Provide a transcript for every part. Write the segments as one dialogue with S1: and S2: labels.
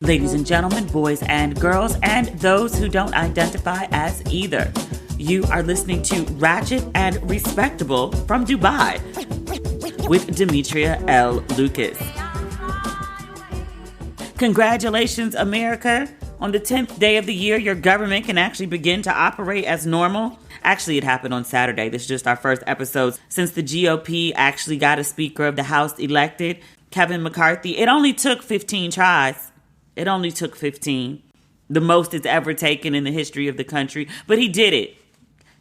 S1: Ladies and gentlemen, boys and girls, and those who don't identify as either. You are listening to Ratchet and Respectable from Dubai with Demetria L. Lucas. Congratulations, America. On the 10th day of the year, your government can actually begin to operate as normal. Actually, it happened on Saturday. This is just our first episode since the GOP actually got a Speaker of the House elected, Kevin McCarthy. It only took 15 tries. It only took 15. The most it's ever taken in the history of the country. But he did it.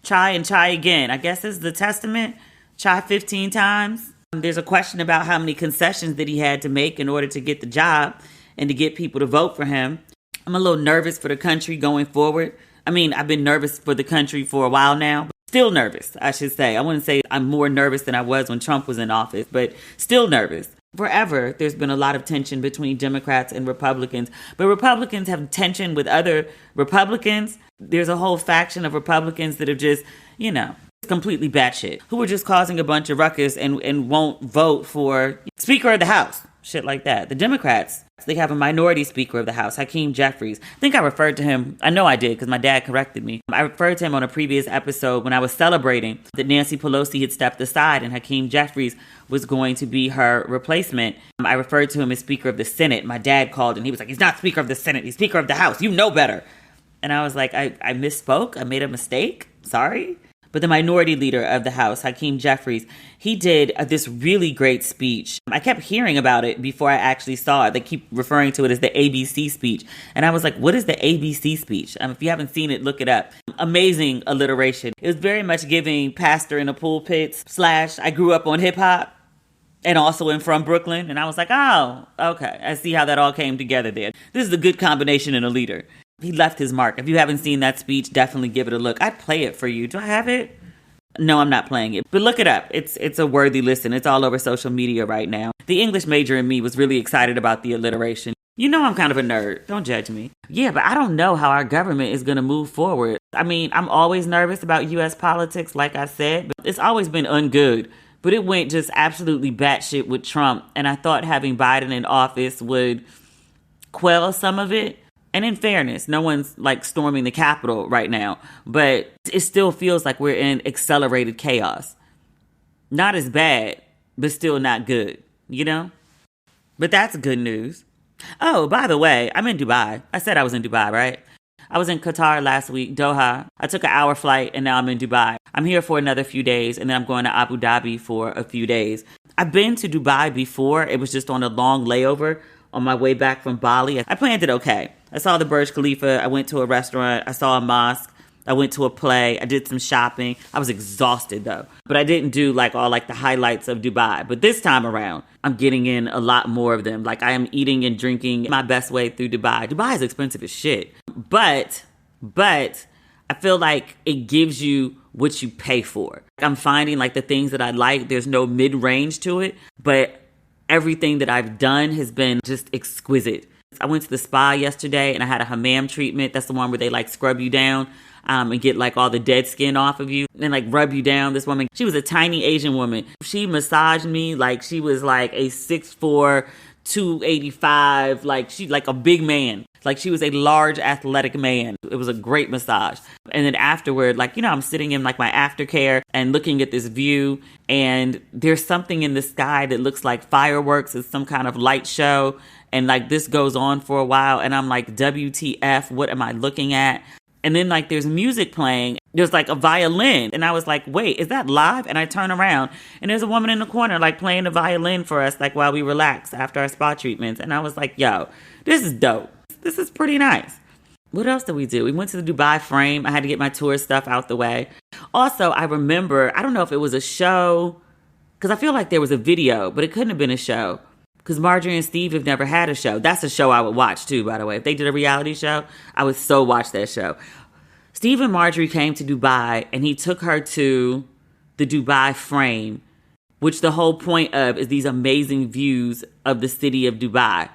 S1: Try and try again. I guess this is the testament. Try 15 times. There's a question about how many concessions that he had to make in order to get the job and to get people to vote for him. I'm a little nervous for the country going forward. I mean, I've been nervous for the country for a while now. But still nervous, I should say. I wouldn't say I'm more nervous than I was when Trump was in office, but still nervous. Forever, there's been a lot of tension between Democrats and Republicans. But Republicans have tension with other Republicans. There's a whole faction of Republicans that have just, completely batshit, who are just causing a bunch of ruckus and won't vote for Speaker of the House. Shit like that. The Democrats, they have a minority Speaker of the House, Hakeem Jeffries. I think I referred to him. I know I did because my dad corrected me. I referred to him on a previous episode when I was celebrating that Nancy Pelosi had stepped aside and Hakeem Jeffries was going to be her replacement. I referred to him as Speaker of the Senate. My dad called and he was like, he's not Speaker of the Senate. He's Speaker of the House. You know better. And I was like, I misspoke. I made a mistake. Sorry. But the minority leader of the House, Hakeem Jeffries, he did this really great speech. I kept hearing about it before I actually saw it. They keep referring to it as the ABC speech. And I was like, what is the ABC speech? If you haven't seen it, look it up. Amazing alliteration. It was very much giving pastor in a pulpit / I grew up on hip hop and also am from Brooklyn. And I was like, oh, okay. I see how that all came together there. This is a good combination in a leader. He left his mark. If you haven't seen that speech, definitely give it a look. I'd play it for you. Do I have it? No, I'm not playing it. But look it up. It's a worthy listen. It's all over social media right now. The English major in me was really excited about the alliteration. You know I'm kind of a nerd. Don't judge me. Yeah, but I don't know how our government is going to move forward. I mean, I'm always nervous about U.S. politics, like I said, but it's always been ungood. But it went just absolutely batshit with Trump. And I thought having Biden in office would quell some of it. And in fairness, no one's like storming the Capitol right now, but it still feels like we're in accelerated chaos. Not as bad, but still not good, But that's good news. Oh, by the way, I'm in Dubai. I said I was in Dubai, right? I was in Qatar last week, Doha. I took an hour flight and now I'm in Dubai. I'm here for another few days and then I'm going to Abu Dhabi for a few days. I've been to Dubai before. It was just on a long layover on my way back from Bali. I planned it okay. I saw the Burj Khalifa. I went to a restaurant. I saw a mosque. I went to a play. I did some shopping. I was exhausted though. But I didn't do all the highlights of Dubai. But this time around, I'm getting in a lot more of them. I am eating and drinking my best way through Dubai. Dubai is expensive as shit. But I feel like it gives you what you pay for. I'm finding the things that I like, there's no mid-range to it. But everything that I've done has been just exquisite. I went to the spa yesterday and I had a hammam treatment. That's the one where they scrub you down and get all the dead skin off of you and rub you down. This woman, she was a tiny Asian woman. She massaged me like she was a 6'4", 285, she a big man. She was a large athletic man. It was a great massage. And then afterward, I'm sitting in my aftercare and looking at this view and there's something in the sky that looks like fireworks. It's some kind of light show. And this goes on for a while and I'm like, WTF, what am I looking at? And then there's music playing. There's a violin. And I was like, wait, is that live? And I turn around and there's a woman in the corner playing the violin for us while we relax after our spa treatments. And I was like, yo, this is dope. This is pretty nice. What else did we do? We went to the Dubai Frame. I had to get my tour stuff out the way. Also, I remember, I don't know if it was a show, because I feel like there was a video, but it couldn't have been a show. Because Marjorie and Steve have never had a show. That's a show I would watch too, by the way. If they did a reality show, I would so watch that show. Steve and Marjorie came to Dubai and he took her to the Dubai Frame, which the whole point of is these amazing views of the city of Dubai.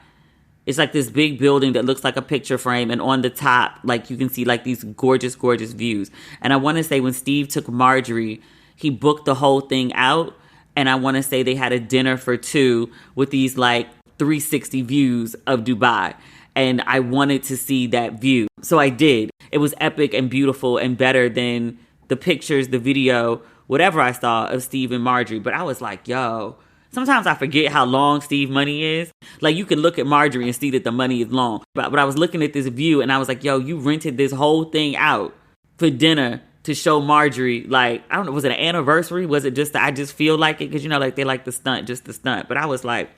S1: It's this big building that looks like a picture frame. And on the top, you can see these gorgeous, gorgeous views. And I want to say when Steve took Marjorie, he booked the whole thing out. And I want to say they had a dinner for two with these 360 views of Dubai. and I wanted to see that view. So I did. It was epic and beautiful and better than the pictures, the video, whatever I saw of Steve and Marjorie. But I was like, yo, sometimes I forget how long Steve money is. Like, you can look at Marjorie and see that the money is long. But I was looking at this view and I was like, yo, you rented this whole thing out for dinner to show Marjorie, like, I don't know, was it an anniversary? Was it just, I just feel like it? Because, you know, like, they like the stunt, just the stunt. But I was like,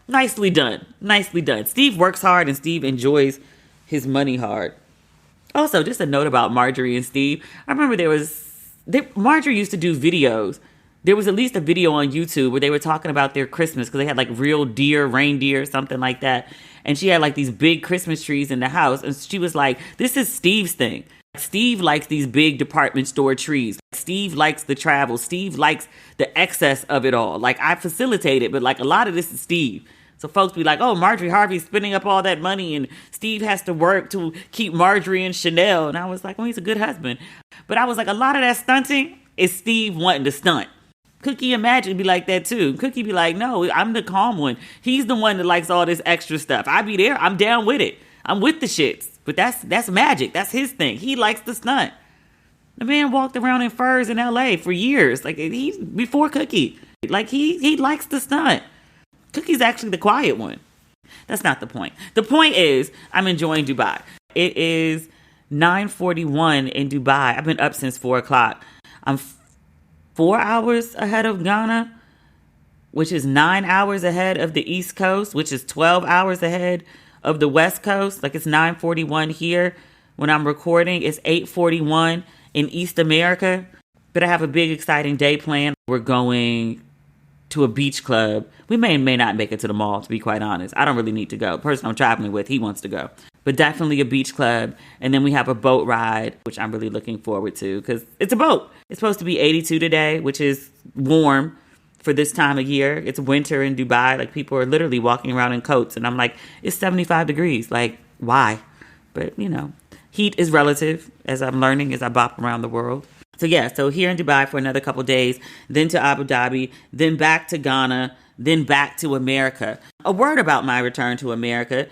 S1: nicely done. Nicely done. Steve works hard and Steve enjoys his money hard. Also, just a note about Marjorie and Steve. I remember Marjorie used to do videos. There was at least a video on YouTube where they were talking about their Christmas because they had like real deer, reindeer, something like that. And she had like these big Christmas trees in the house. And she was like, this is Steve's thing. Steve likes these big department store trees. Steve likes the travel. Steve likes the excess of it all. Like, I facilitate it, but like a lot of this is Steve. So folks be like, oh, Marjorie Harvey's spending up all that money and Steve has to work to keep Marjorie and Chanel. And I was like, well, he's a good husband. But I was like, a lot of that stunting is Steve wanting to stunt. Cookie and Magic be like that too. Cookie be like, no, I'm the calm one. He's the one that likes all this extra stuff. I be there. I'm down with it. I'm with the shits. But that's Magic. That's his thing. He likes to stunt. The man walked around in furs in LA for years. Like, he's before Cookie. Like, he likes to stunt. Cookie's actually the quiet one. That's not the point. The point is, I'm enjoying Dubai. It is 9:41 in Dubai. I've been up since 4 o'clock. I'm 4 hours ahead of Ghana, which is 9 hours ahead of the East Coast, which is 12 hours ahead of the West Coast. Like, it's 9:41 here when I'm recording. It's 8:41 in East America. But I have a big, exciting day planned. We're going to a beach club. We may not make it to the mall, to be quite honest. I don't really need to go. The person I'm traveling with, he wants to go. But definitely a beach club. And then we have a boat ride, which I'm really looking forward to because it's a boat. It's supposed to be 82 today, which is warm for this time of year. It's winter in Dubai. Like, people are literally walking around in coats. And I'm like, it's 75 degrees. Like, why? But, you know, heat is relative, as I'm learning as I bop around the world. So yeah, so here in Dubai for another couple days, then to Abu Dhabi, then back to Ghana, then back to America. A word about my return to America.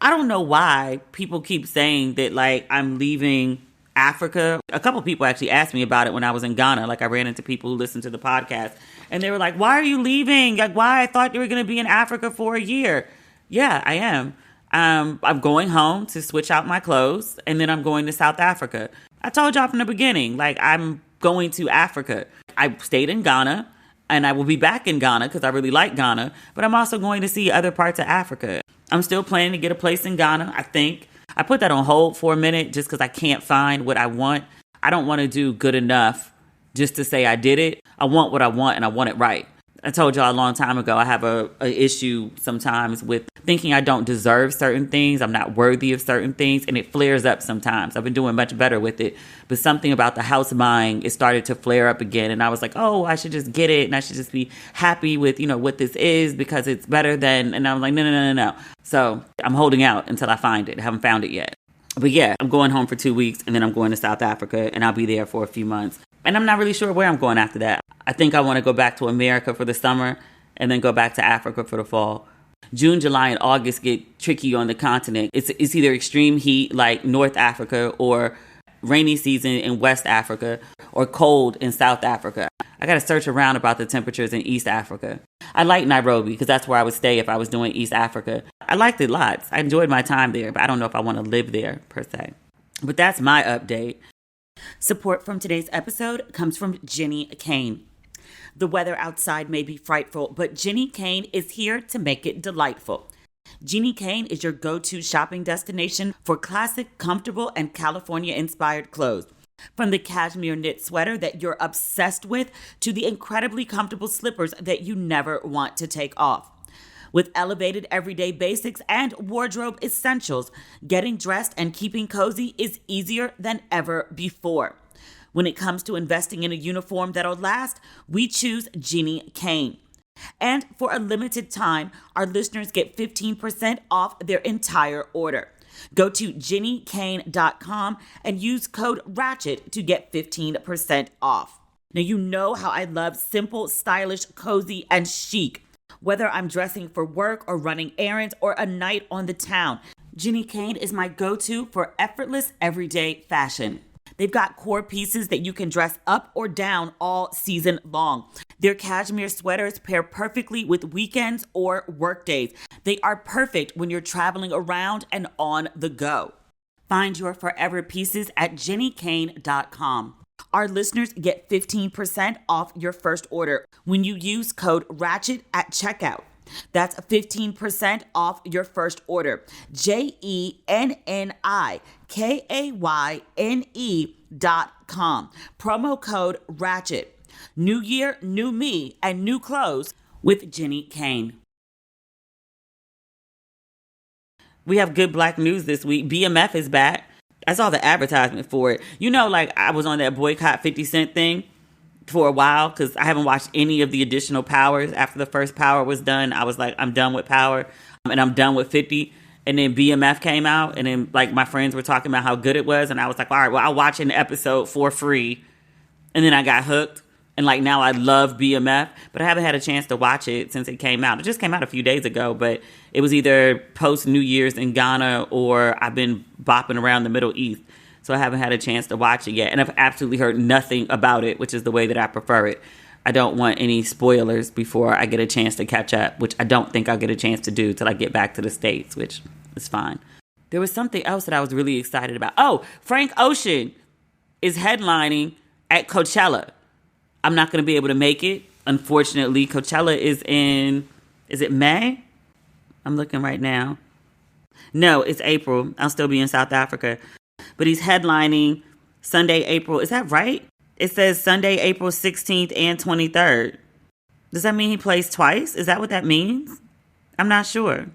S1: I don't know why people keep saying that, like, I'm leaving Africa. A couple people actually asked me about it when I was in Ghana. Like, I ran into people who listened to the podcast and they were like, why are you leaving? Like, why? I thought you were going to be in Africa for a year. Yeah, I am. I'm going home to switch out my clothes and then I'm going to South Africa. I told y'all from the beginning, like, I'm going to Africa. I stayed in Ghana and I will be back in Ghana because I really like Ghana, but I'm also going to see other parts of Africa. I'm still planning to get a place in Ghana, I think. I put that on hold for a minute just because I can't find what I want. I don't want to do good enough just to say I did it. I want what I want and I want it right. I told y'all a long time ago, I have a issue sometimes with thinking I don't deserve certain things. I'm not worthy of certain things. And it flares up sometimes. I've been doing much better with it. But something about the house buying, it started to flare up again. And I was like, oh, I should just get it. And I should just be happy with, you know, what this is because it's better than. And I was like, no. So I'm holding out until I find it. I haven't found it yet. But yeah, I'm going home for 2 weeks and then I'm going to South Africa and I'll be there for a few months. And I'm not really sure where I'm going after that. I think I want to go back to America for the summer and then go back to Africa for the fall. June, July, and August get tricky on the continent. It's either extreme heat like North Africa or rainy season in West Africa or cold in South Africa. I got to search around about the temperatures in East Africa. I like Nairobi because that's where I would stay if I was doing East Africa. I liked it lots. I enjoyed my time there, but I don't know if I want to live there per se. But that's my update. Support from today's episode comes from Jenni Kayne. The weather outside may be frightful, but Jenni Kayne is here to make it delightful. Jenni Kayne is your go-to shopping destination for classic, comfortable, and California-inspired clothes. From the cashmere knit sweater that you're obsessed with to the incredibly comfortable slippers that you never want to take off. With elevated everyday basics and wardrobe essentials, getting dressed and keeping cozy is easier than ever before. When it comes to investing in a uniform that'll last, we choose Jenni Kayne. And for a limited time, our listeners get 15% off their entire order. Go to JenniKayne.com and use code RATCHET to get 15% off. Now, you know how I love simple, stylish, cozy, and chic. Whether I'm dressing for work or running errands or a night on the town, Jenni Kayne is my go-to for effortless everyday fashion. They've got core pieces that you can dress up or down all season long. Their cashmere sweaters pair perfectly with weekends or workdays. They are perfect when you're traveling around and on the go. Find your forever pieces at jennikayne.com. Our listeners get 15% off your first order when you use code RATCHET at checkout. That's 15% off your first order. Jennikayne.com. Promo code RATCHET. New year, new me, and new clothes with Jenni Kayne. We have good black news this week. BMF is back. I saw the advertisement for it. You know, like I was on that boycott 50 Cent thing for a while because I haven't watched any of the additional Powers. After the first Power was done, I was like, I'm done with Power and I'm done with 50. And then BMF came out and then like my friends were talking about how good it was. And I was like, all right, well, I'll watch an episode for free. And then I got hooked. And like now I love BMF, but I haven't had a chance to watch it since it came out. It just came out a few days ago, but it was either post New Year's in Ghana or I've been bopping around the Middle East. So I haven't had a chance to watch it yet. And I've absolutely heard nothing about it, which is the way that I prefer it. I don't want any spoilers before I get a chance to catch up, which I don't think I'll get a chance to do till I get back to the States, which is fine. There was something else that I was really excited about. Oh, Frank Ocean is headlining at Coachella. I'm not going to be able to make it. Unfortunately, Coachella is is it May? I'm looking right now. No, it's April. I'll still be in South Africa. But he's headlining Sunday, April. Is that right? It says Sunday, April 16th and 23rd. Does that mean he plays twice? Is that what that means? I'm not sure.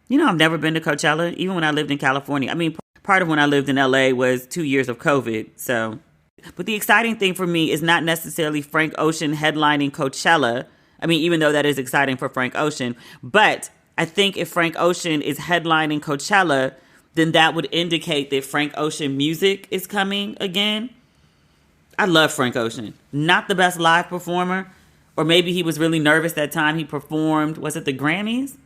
S1: You know, I've never been to Coachella, even when I lived in California. I mean, part of when I lived in LA was 2 years of COVID. So, but the exciting thing for me is not necessarily Frank Ocean headlining Coachella. I mean, even though that is exciting for Frank Ocean, but I think if Frank Ocean is headlining Coachella, then that would indicate that Frank Ocean music is coming again. I love Frank Ocean. Not the best live performer, or maybe he was really nervous that time he performed. Was it the Grammys?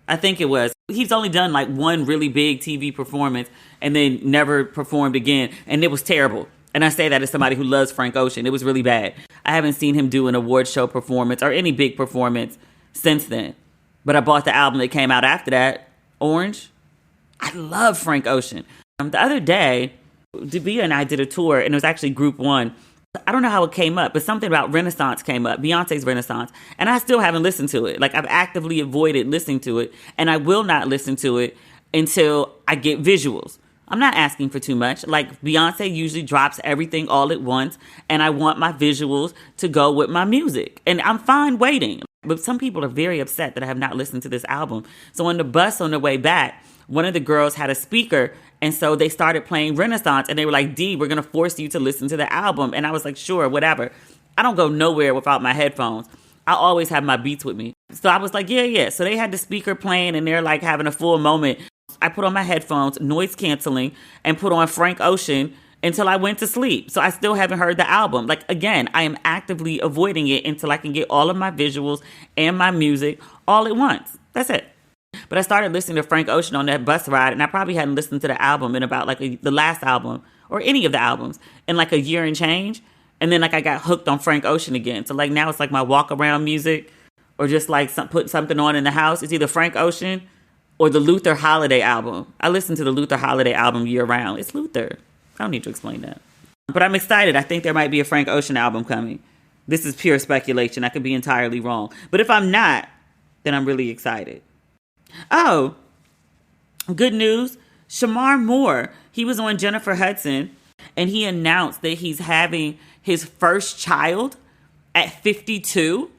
S1: I think it was. He's only done like one really big TV performance and then never performed again. And it was terrible. And I say that as somebody who loves Frank Ocean. It was really bad. I haven't seen him do an award show performance or any big performance since then. But I bought the album that came out after that, Orange. I love Frank Ocean. The other day, Demi and I did a tour, and it was actually group one. I don't know how it came up, but something about Renaissance came up, Beyonce's Renaissance, and I still haven't listened to it. Like, I've actively avoided listening to it, and I will not listen to it until I get visuals. I'm not asking for too much. Like, Beyonce usually drops everything all at once, and I want my visuals to go with my music, and I'm fine waiting. But some people are very upset that I have not listened to this album. So on the bus on the way back, one of the girls had a speaker, and so they started playing Renaissance, and they were like, D, we're going to force you to listen to the album. And I was like, sure, whatever. I don't go nowhere without my headphones. I always have my beats with me. So I was like, yeah. So they had the speaker playing, and they're like having a full moment. I put on my headphones, noise canceling, and put on Frank Ocean until I went to sleep. So I still haven't heard the album. Like, again, I am actively avoiding it until I can get all of my visuals and my music all at once. That's it. But I started listening to Frank Ocean on that bus ride, and I probably hadn't listened to the album in about like the last album or any of the albums in like a year and change. And then like I got hooked on Frank Ocean again. So like now it's like my walk around music, or just like put something on in the house. It's either Frank Ocean or the Luther Holiday album. I listen to the Luther Holiday album year round. It's Luther. I don't need to explain that. But I'm excited. I think there might be a Frank Ocean album coming. This is pure speculation. I could be entirely wrong. But if I'm not, then I'm really excited. Oh, good news. Shemar Moore, he was on Jennifer Hudson, and he announced that he's having his first child at 52.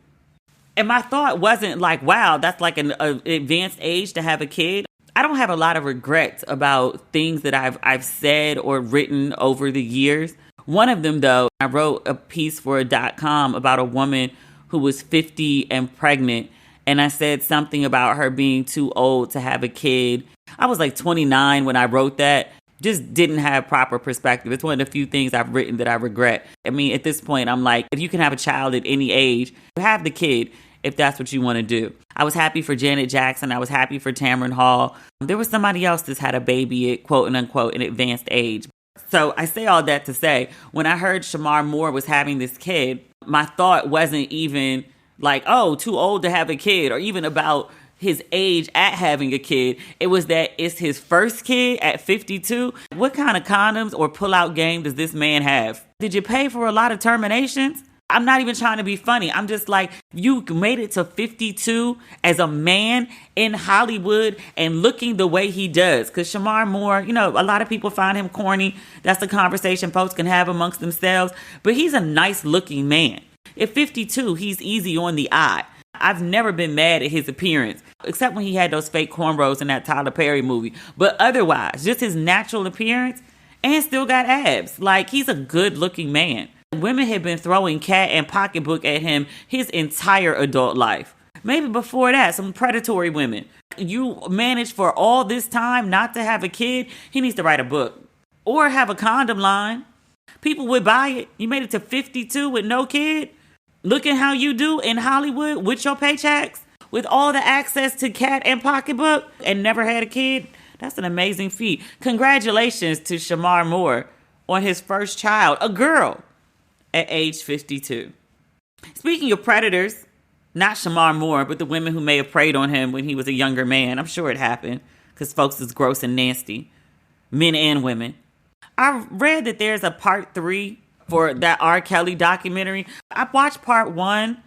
S1: And my thought wasn't like, wow, that's like an advanced age to have a kid. I don't have a lot of regrets about things that I've said or written over the years. One of them, though, I wrote a piece for .com about a woman who was 50 and pregnant. And I said something about her being too old to have a kid. I was like 29 when I wrote that. Just didn't have proper perspective. It's one of the few things I've written that I regret. I mean, at this point, I'm like, if you can have a child at any age, have the kid. if that's what you want to do. I was happy for Janet Jackson. I was happy for Tamron Hall. There was somebody else that's had a baby at quote unquote an advanced age. So I say all that to say, when I heard Shemar Moore was having this kid, my thought wasn't even like, oh, too old to have a kid, or even about his age at having a kid. It was that it's his first kid at 52. What kind of condoms or pullout game does this man have? Did you pay for a lot of terminations? I'm not even trying to be funny. I'm just like, you made it to 52 as a man in Hollywood and looking the way he does. Because Shemar Moore, you know, a lot of people find him corny. That's the conversation folks can have amongst themselves. But he's a nice looking man. At 52, he's easy on the eye. I've never been mad at his appearance, except when he had those fake cornrows in that Tyler Perry movie. But otherwise, just his natural appearance, and still got abs. Like, he's a good looking man. Women have been throwing cat and pocketbook at him his entire adult life. Maybe before that, some predatory women. You managed for all this time not to have a kid, he needs to write a book. Or have a condom line. People would buy it. You made it to 52 with no kid? Look at how you do in Hollywood with your paychecks, with all the access to cat and pocketbook, and never had a kid. That's an amazing feat. Congratulations to Shemar Moore on his first child, a girl, at age 52. Speaking of predators, not Shemar Moore, but the women who may have preyed on him when he was a younger man. I'm sure it happened because folks is gross and nasty, men and women. I read that there's a part 3 for that R. Kelly documentary. I watched part 1,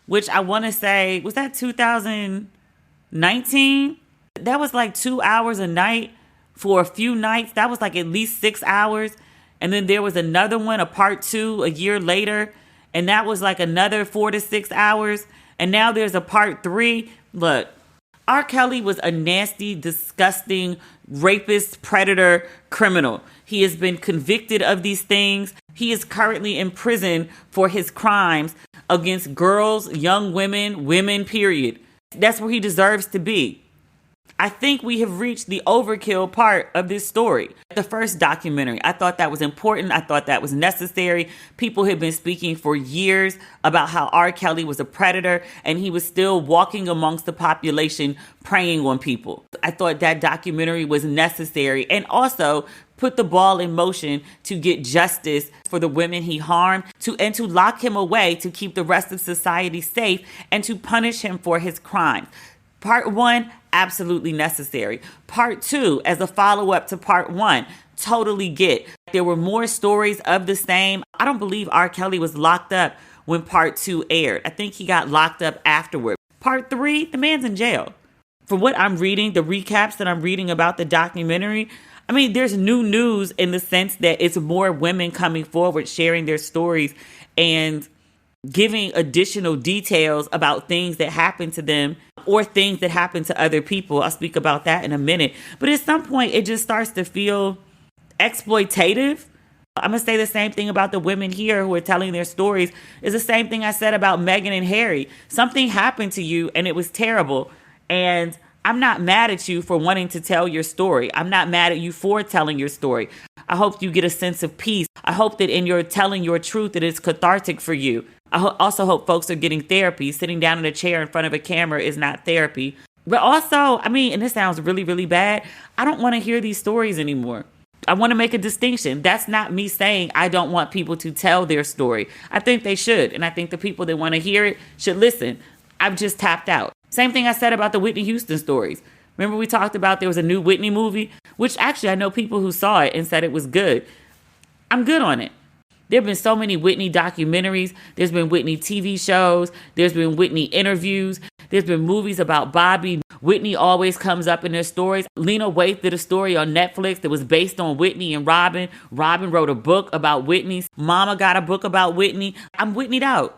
S1: which I want to say, was that 2019? That was like 2 hours a night for a few nights. That was like at least 6 hours. And then there was another one, a part 2, a year later. And that was like another 4 to 6 hours. And now there's a part 3. Look, R. Kelly was a nasty, disgusting rapist, predator, criminal. He has been convicted of these things. He is currently in prison for his crimes against girls, young women, women, period. That's where he deserves to be. I think we have reached the overkill part of this story. The first documentary, I thought that was important. I thought that was necessary. People have been speaking for years about how R. Kelly was a predator and he was still walking amongst the population preying on people. I thought that documentary was necessary and also put the ball in motion to get justice for the women he harmed, and to lock him away to keep the rest of society safe and to punish him for his crimes. Part 1, absolutely necessary. Part 2, as a follow-up to part 1, totally get. There were more stories of the same. I don't believe R. Kelly was locked up when part 2 aired. I think he got locked up afterward. Part 3, the man's in jail. From what I'm reading, the recaps that I'm reading about the documentary, I mean, there's new news in the sense that it's more women coming forward, sharing their stories and giving additional details about things that happened to them or things that happened to other people. I'll speak about that in a minute. But at some point, it just starts to feel exploitative. I'm going to say the same thing about the women here who are telling their stories. It's the same thing I said about Meghan and Harry. Something happened to you and it was terrible. And I'm not mad at you for wanting to tell your story. I'm not mad at you for telling your story. I hope you get a sense of peace. I hope that in your telling your truth, that it's cathartic for you. I also hope folks are getting therapy. Sitting down in a chair in front of a camera is not therapy. But also, I mean, and this sounds really, really bad, I don't want to hear these stories anymore. I want to make a distinction. That's not me saying I don't want people to tell their story. I think they should. And I think the people that want to hear it should listen. I've just tapped out. Same thing I said about the Whitney Houston stories. Remember we talked about there was a new Whitney movie, which actually I know people who saw it and said it was good. I'm good on it. There have been so many Whitney documentaries. There's been Whitney TV shows. There's been Whitney interviews. There's been movies about Bobby. Whitney always comes up in their stories. Lena Waithe did a story on Netflix that was based on Whitney and Robin. Robin wrote a book about Whitney. Mama got a book about Whitney. I'm Whitneyed out.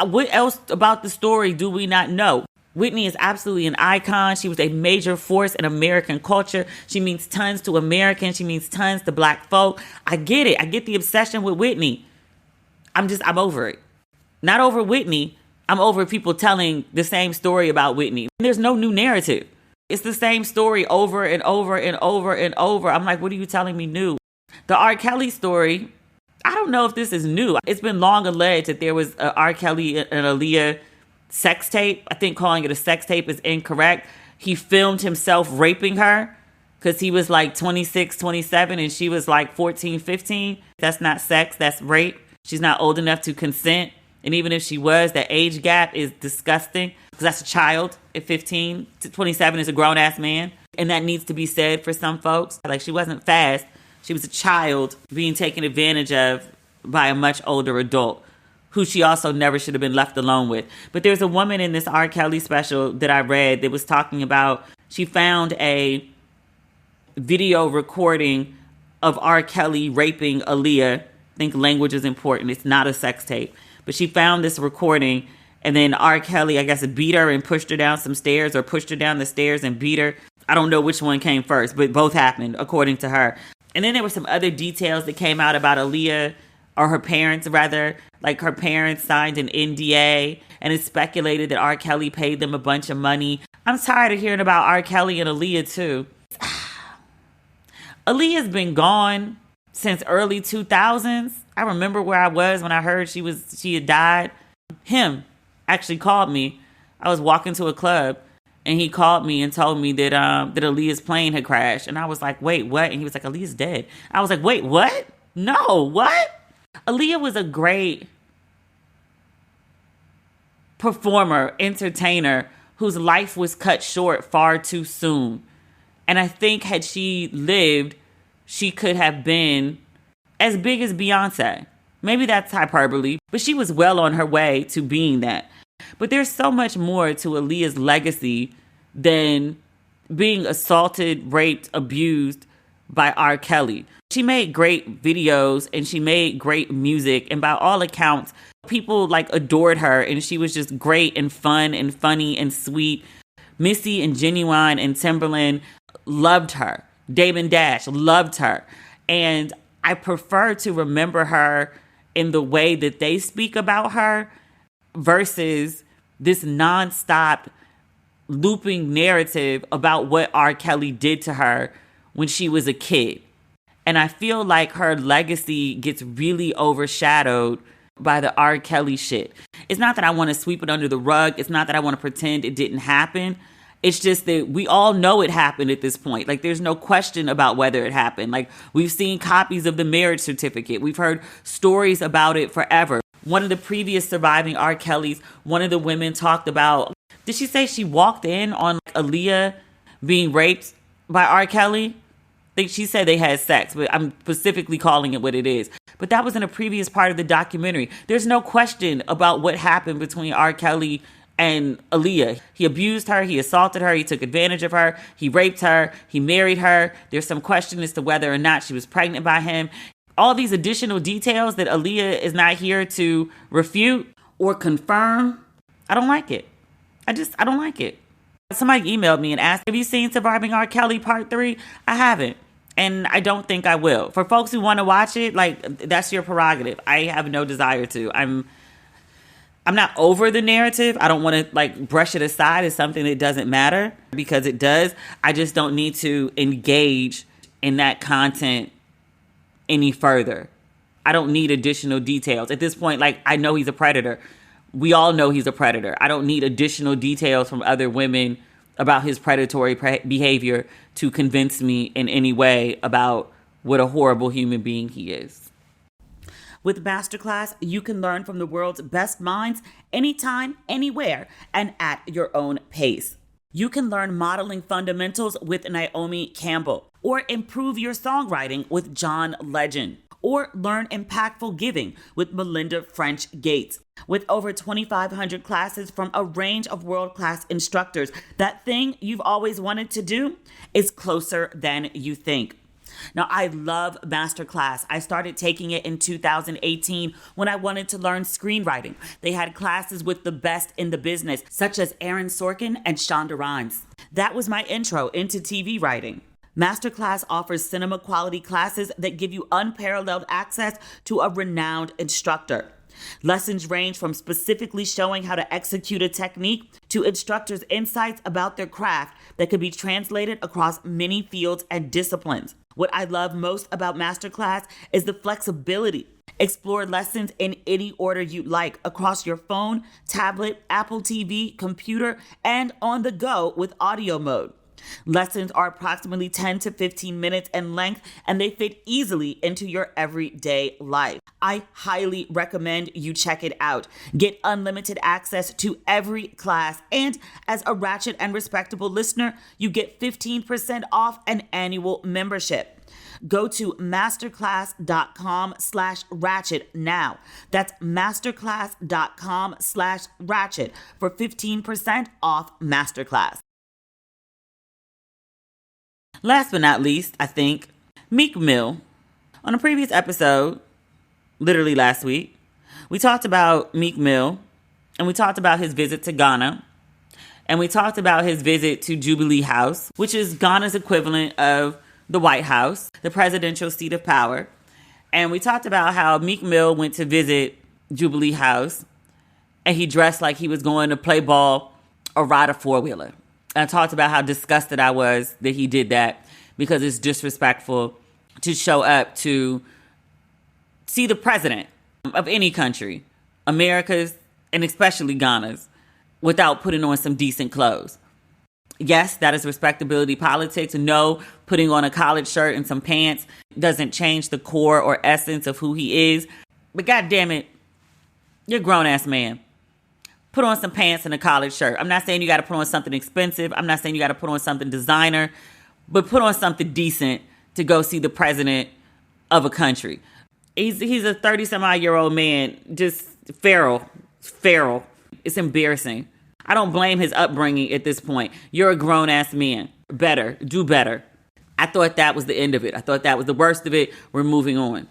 S1: What else about the story do we not know? Whitney is absolutely an icon. She was a major force in American culture. She means tons to Americans. She means tons to Black folk. I get it. I get the obsession with Whitney. I'm over it. Not over Whitney. I'm over people telling the same story about Whitney. There's no new narrative. It's the same story over and over and over and over. I'm like, what are you telling me new? The R. Kelly story, I don't know if this is new. It's been long alleged that there was a R. Kelly and Aaliyah sex tape. I think calling it a sex tape is incorrect. He filmed himself raping her because he was like 26, 27, and she was like 14, 15. That's not sex, that's rape. She's not old enough to consent. And even if she was, that age gap is disgusting because that's a child at 15 to 27 is a grown-ass man. And that needs to be said for some folks. Like, she wasn't fast. She was a child being taken advantage of by a much older adult who she also never should have been left alone with. But there's a woman in this R. Kelly special that I read that was talking about, she found a video recording of R. Kelly raping Aaliyah. I think language is important. It's not a sex tape. But she found this recording, and then R. Kelly, I guess, beat her and pushed her down some stairs, or pushed her down the stairs and beat her. I don't know which one came first, but both happened, according to her. And then there were some other details that came out about Aaliyah, or her parents, rather. Like, her parents signed an NDA, and it's speculated that R. Kelly paid them a bunch of money. I'm tired of hearing about R. Kelly and Aaliyah, too. Aaliyah's been gone since early 2000s. I remember where I was when I heard she had died. Him actually called me. I was walking to a club, and he called me and told me that Aaliyah's plane had crashed. And I was like, wait, what? And he was like, Aaliyah's dead. I was like, wait, what? No, what? Aaliyah was a great performer, entertainer, whose life was cut short far too soon. And I think had she lived, she could have been as big as Beyonce. Maybe that's hyperbole, but she was well on her way to being that. But there's so much more to Aaliyah's legacy than being assaulted, raped, abused by R. Kelly. She made great videos and she made great music, and by all accounts, people like adored her, and she was just great and fun and funny and sweet. Missy and Genuine and Timberland loved her. Damon Dash loved her. And I prefer to remember her in the way that they speak about her versus this nonstop looping narrative about what R. Kelly did to her when she was a kid. And I feel like her legacy gets really overshadowed by the R. Kelly shit. It's not that I want to sweep it under the rug. It's not that I want to pretend it didn't happen. It's just that we all know it happened at this point. Like, there's no question about whether it happened. Like, we've seen copies of the marriage certificate. We've heard stories about it forever. One of the previous surviving R. Kellys, one of the women talked about, did she say she walked in on Aaliyah being raped by R. Kelly? I think she said they had sex, but I'm specifically calling it what it is. But that was in a previous part of the documentary. There's no question about what happened between R. Kelly and Aaliyah. He abused her, he assaulted her, he took advantage of her, he raped her, he married her. There's some question as to whether or not she was pregnant by him. All these additional details that Aaliyah is not here to refute or confirm. I don't like it. I don't like it. Somebody emailed me and asked, have you seen Surviving R. Kelly Part 3? I haven't. And I don't think I will. For folks who want to watch it, like, that's your prerogative. I have no desire to. I'm not over the narrative. I don't want to like brush it aside as something that doesn't matter, because it does. I just don't need to engage in that content any further. I don't need additional details. At this point, like, I know he's a predator. We all know he's a predator. I don't need additional details from other women about his predatory behavior to convince me in any way about what a horrible human being he is. With Masterclass, you can learn from the world's best minds anytime, anywhere, and at your own pace. You can learn modeling fundamentals with Naomi Campbell, or improve your songwriting with John Legend, or learn impactful giving with Melinda French Gates. With over 2,500 classes from a range of world-class instructors, that thing you've always wanted to do is closer than you think. Now, I love Masterclass. I started taking it in 2018 when I wanted to learn screenwriting. They had classes with the best in the business, such as Aaron Sorkin and Shonda Rhimes. That was my intro into TV writing. Masterclass offers cinema quality classes that give you unparalleled access to a renowned instructor. Lessons range from specifically showing how to execute a technique to instructors' insights about their craft that can be translated across many fields and disciplines. What I love most about Masterclass is the flexibility Explore lessons in any order you'd like across your phone, tablet, Apple TV, computer, and on the go with audio mode. Lessons are approximately 10 to 15 minutes in length, and they fit easily into your everyday life. I highly recommend you check it out. Get unlimited access to every class, and as a Ratchet and Respectable listener, you get 15% off an annual membership. Go to masterclass.com/ratchet now. That's masterclass.com/ratchet for 15% off Masterclass. Last but not least, I think, Meek Mill. On a previous episode, literally last week, we talked about Meek Mill, and we talked about his visit to Ghana, and we talked about his visit to Jubilee House, which is Ghana's equivalent of the White House, the presidential seat of power. And we talked about how Meek Mill went to visit Jubilee House, and he dressed like he was going to play ball or ride a four-wheeler. And I talked about how disgusted I was that he did that, because it's disrespectful to show up to see the president of any country, America's and especially Ghana's, without putting on some decent clothes. Yes, that is respectability politics. No, putting on a collared shirt and some pants doesn't change the core or essence of who he is. But God damn it, you're a grown-ass man. Put on some pants and a collared shirt. I'm not saying you got to put on something expensive. I'm not saying you got to put on something designer. But put on something decent to go see the president of a country. He's a 30-some-odd-year-old man, just feral. It's embarrassing. I don't blame his upbringing at this point. You're a grown-ass man. Do better. I thought that was the end of it. I thought that was the worst of it. We're moving on.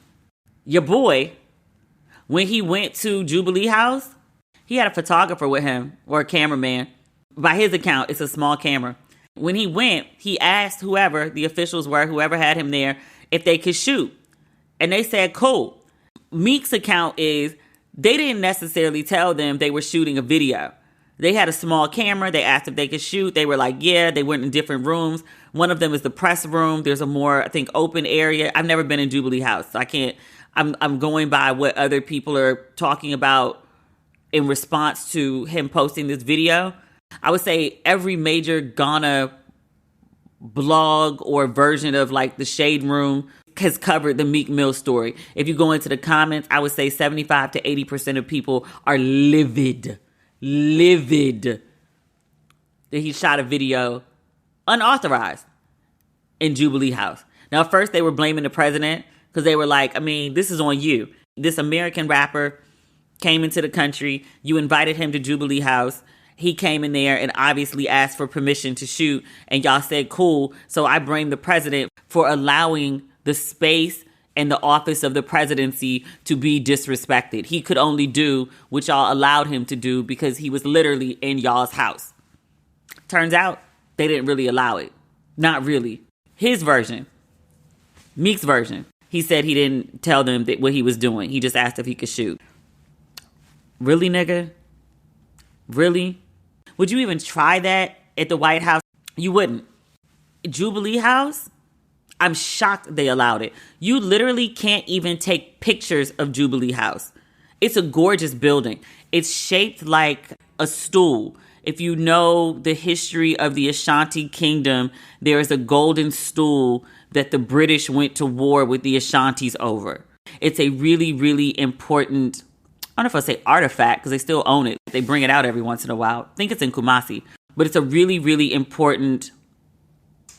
S1: Your boy, when he went to Jubilee House, he had a photographer with him, or a cameraman. By his account, it's a small camera. When he went, he asked whoever the officials were, whoever had him there, if they could shoot. And they said, cool. Meek's account is they didn't necessarily tell them they were shooting a video. They had a small camera. They asked if they could shoot. They were like, yeah. They went in different rooms. One of them is the press room. There's a more, I think, open area. I've never been in Jubilee House, so I can't. I'm going by what other people are talking about in response to him posting this video. I would say every major Ghana blog or version of like the Shade Room has covered the Meek Mill story. If you go into the comments, I would say 75 to 80% of people are livid that he shot a video unauthorized in Jubilee House. Now, at first they were blaming the president because they were like, I mean, this is on you. This American rapper came into the country. You invited him to Jubilee House. He came in there and obviously asked for permission to shoot, and y'all said, cool. So I blame the president for allowing the space and the office of the presidency to be disrespected. He could only do what y'all allowed him to do because he was literally in y'all's house. Turns out they didn't really allow it. Not really. His version, Meek's version, he said he didn't tell them that what he was doing. He just asked if he could shoot. Really, nigga? Really? Would you even try that at the White House? You wouldn't. Jubilee House? I'm shocked they allowed it. You literally can't even take pictures of Jubilee House. It's a gorgeous building. It's shaped like a stool. If you know the history of the Ashanti Kingdom, there is a golden stool that the British went to war with the Ashantis over. It's a really, really important, I don't know if I say artifact because they still own it. They bring it out every once in a while. I think it's in Kumasi. But it's a really, really important,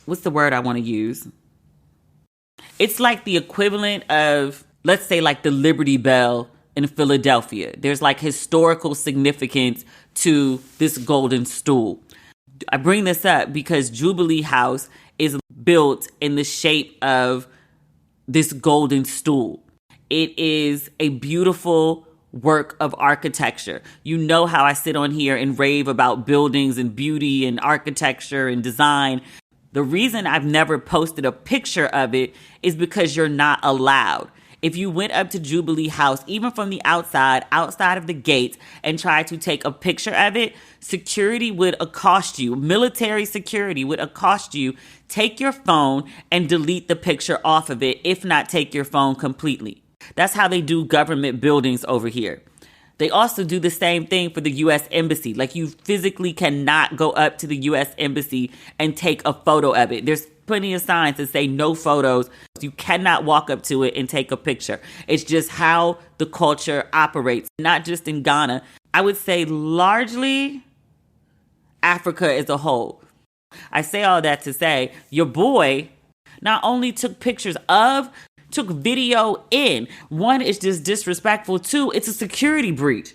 S1: what's the word I want to use? It's like the equivalent of, let's say, like the Liberty Bell in Philadelphia. There's like historical significance to this golden stool. I bring this up because Jubilee House is built in the shape of this golden stool. It is a beautiful work of architecture. You know how I sit on here and rave about buildings and beauty and architecture and design. The reason I've never posted a picture of it is because you're not allowed. If you went up to Jubilee House, even from the outside of the gates, and tried to take a picture of it, security would accost you. Military security would accost you. Take your phone and delete the picture off of it, if not take your phone completely. That's how they do government buildings over here. They also do the same thing for the U.S. Embassy. Like, you physically cannot go up to the U.S. Embassy and take a photo of it. There's plenty of signs that say no photos. You cannot walk up to it and take a picture. It's just how the culture operates, not just in Ghana. I would say largely Africa as a whole. I say all that to say your boy not only took pictures of, took video in. One, is just disrespectful. Two, it's a security breach.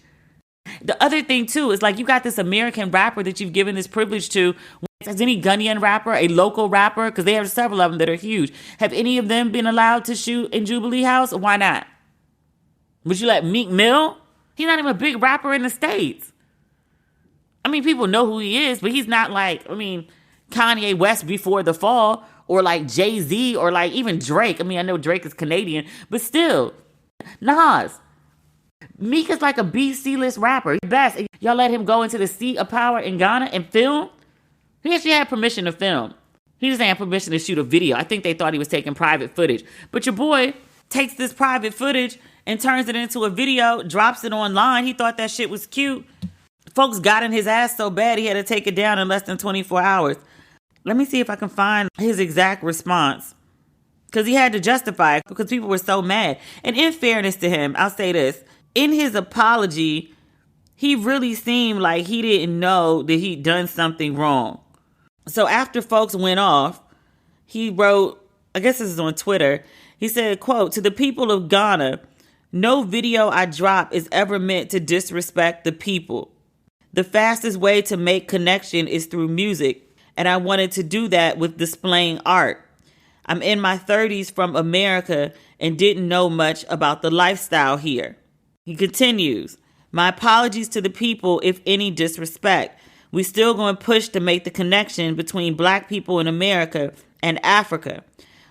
S1: The other thing, too, is like you got this American rapper that you've given this privilege to. Has any Ghanaian rapper, a local rapper, because they have several of them that are huge, have any of them been allowed to shoot in Jubilee House? Why not? Would you let Meek Mill? He's not even a big rapper in the States. I mean, people know who he is, but he's not like, Kanye West before the fall, or like Jay-Z, or like even Drake. I mean, I know Drake is Canadian, but still. Nas. Meek is like a B-C-list rapper. Best. Y'all let him go into the seat of power in Ghana and film? He actually had permission to film. He just had permission to shoot a video. I think they thought he was taking private footage. But your boy takes this private footage and turns it into a video, drops it online. He thought that shit was cute. Folks got in his ass so bad he had to take it down in less than 24 hours. Let me see if I can find his exact response. Because he had to justify it because people were so mad. And in fairness to him, I'll say this. In his apology, he really seemed like he didn't know that he'd done something wrong. So after folks went off, he wrote, I guess this is on Twitter, he said, quote, "To the people of Ghana, no video I drop is ever meant to disrespect the people. The fastest way to make connection is through music, and I wanted to do that with displaying art. I'm in my 30s from America and didn't know much about the lifestyle here." He continues, "My apologies to the people if any disrespect. We still going to push to make the connection between Black people in America and Africa.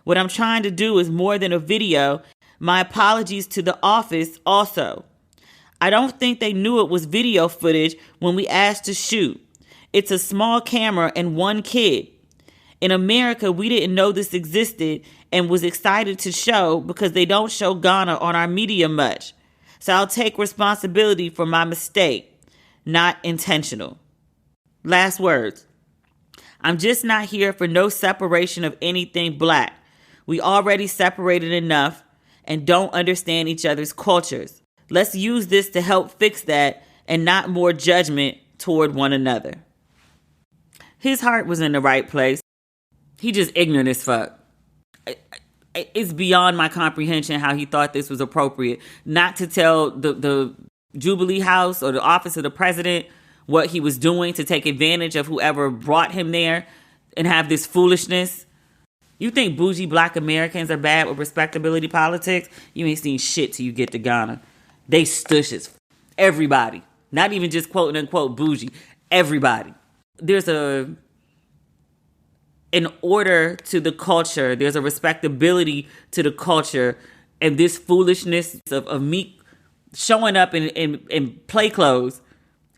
S1: What I'm trying to do is more than a video. My apologies to the office also. I don't think they knew it was video footage when we asked to shoot. It's a small camera and one kid. In America, we didn't know this existed and was excited to show because they don't show Ghana on our media much. So I'll take responsibility for my mistake. Not intentional." Last words. "I'm just not here for no separation of anything Black. We already separated enough and don't understand each other's cultures. Let's use this to help fix that and not more judgment toward one another." His heart was in the right place. He just ignorant as fuck. It's beyond my comprehension how he thought this was appropriate. Not to tell the Jubilee House or the office of the president what he was doing to take advantage of whoever brought him there and have this foolishness. You think bougie Black Americans are bad with respectability politics? You ain't seen shit till you get to Ghana. They stushes. Everybody. Not even just quote unquote bougie. Everybody. There's an order to the culture. There's a respectability to the culture. And this foolishness of Meek showing up in play clothes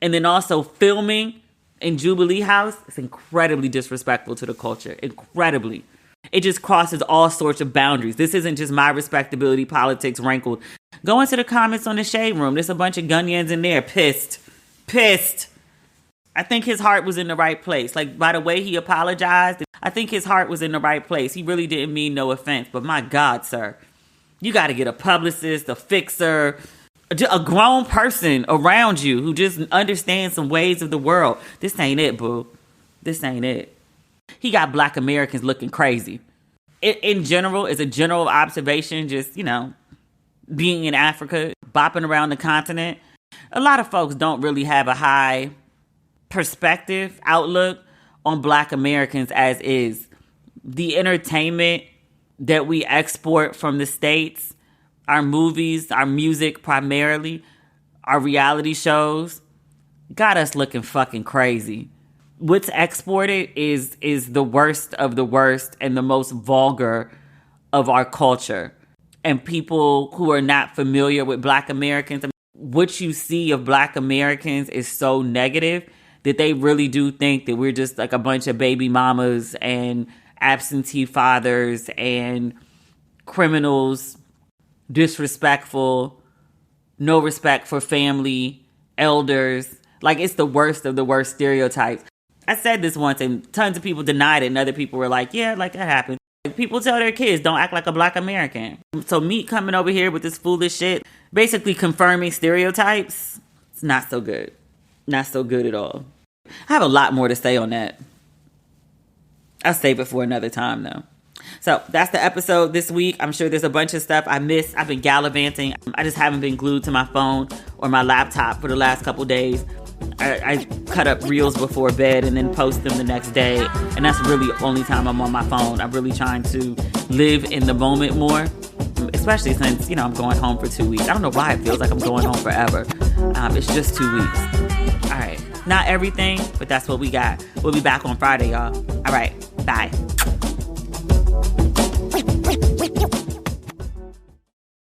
S1: and then also filming in Jubilee House, it's incredibly disrespectful to the culture. Incredibly. It just crosses all sorts of boundaries. This isn't just my respectability politics wrinkled. Go into the comments on the Shade Room. There's a bunch of Ghanaians in there pissed. I think his heart was in the right place. Like, by the way he apologized, I think his heart was in the right place. He really didn't mean no offense. But my God, sir, you got to get a publicist, a fixer, a grown person around you who just understands some ways of the world. This ain't it, boo. This ain't it. He got Black Americans looking crazy. In general, as a general observation, just, being in Africa, bopping around the continent, a lot of folks don't really have a high perspective, outlook on Black Americans as is. The entertainment that we export from the States, our movies, our music primarily, our reality shows, got us looking fucking crazy. What's exported is the worst of the worst and the most vulgar of our culture. And people who are not familiar with Black Americans, what you see of Black Americans is so negative that they really do think that we're just like a bunch of baby mamas and absentee fathers and criminals disrespectful, no respect for family, elders. Like, it's the worst of the worst stereotypes. I said this once and tons of people denied it, and other people were like, yeah, like, that happened. People tell their kids, don't act like a Black American. So Meek coming over here with this foolish shit, basically confirming stereotypes, it's not so good. Not so good at all. I have a lot more to say on that. I'll save it for another time, though. So that's the episode this week. I'm sure there's a bunch of stuff I missed. I've been gallivanting. I just haven't been glued to my phone or my laptop for the last couple days. I cut up reels before bed and then post them the next day. And that's really the only time I'm on my phone. I'm really trying to live in the moment more, especially since, I'm going home for 2 weeks. I don't know why it feels like I'm going home forever. It's just 2 weeks. All right. Not everything, but that's what we got. We'll be back on Friday, y'all. All right. Bye.